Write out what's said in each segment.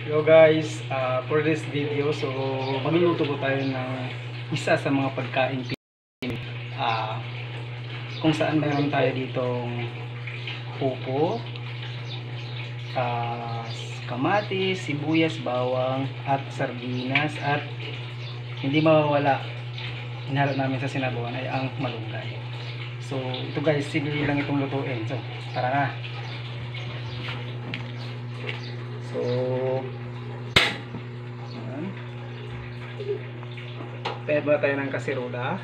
Hello guys, for this video, so magluluto po tayo ng isa sa mga pagkain kung saan meron tayo ditong pupo, kamatis, sibuyas, bawang at sardinas, at hindi mawawala, hinalo namin sa sinabawan ay ang malunggay. So ito guys, simple lang itong lutuin. So tara na. So pwede ba tayo ng kasirola.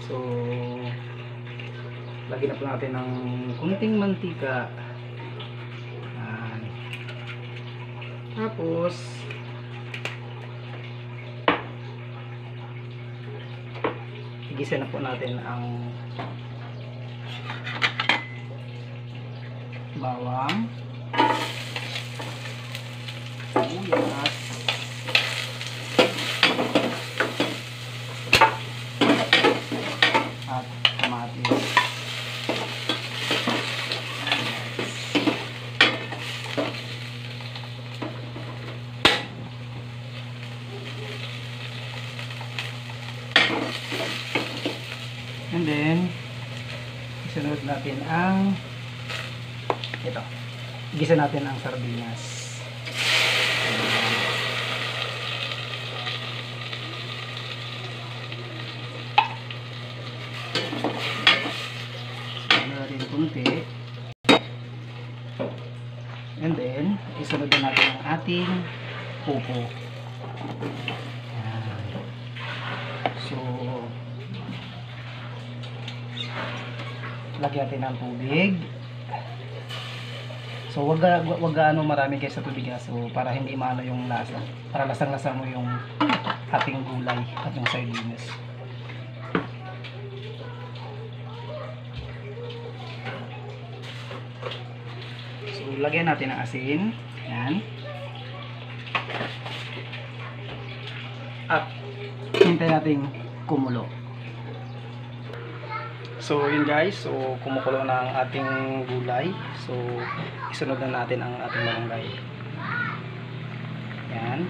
So lagyan na po natin ng kunting mantika. Tapos igisa na po natin ang bawang, sibuyas, at kamatis. And then isunod natin ang ito. Igisa natin ang sardinas. Kunti. And then isunod na natin ang ating pupo. So lagyan natin ng tubig. So wag marami guys sa tubig, so para hindi maano yung lasa, para lasang-lasa mo yung ating gulay at yung sardinas. So lagyan natin ng asin. Yan. At hintay natin kumulo. So yun guys, so kumukulo na ang ating gulay. So isunod na natin ang ating malunggay. Yan.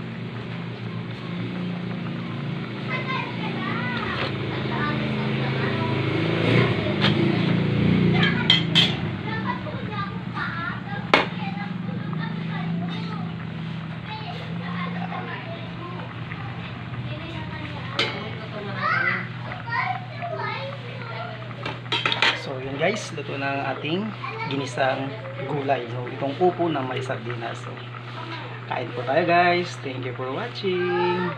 So yun guys, luto na ang ating ginisang gulay. So itong pupo na may sardinas. So kain po tayo guys. Thank you for watching.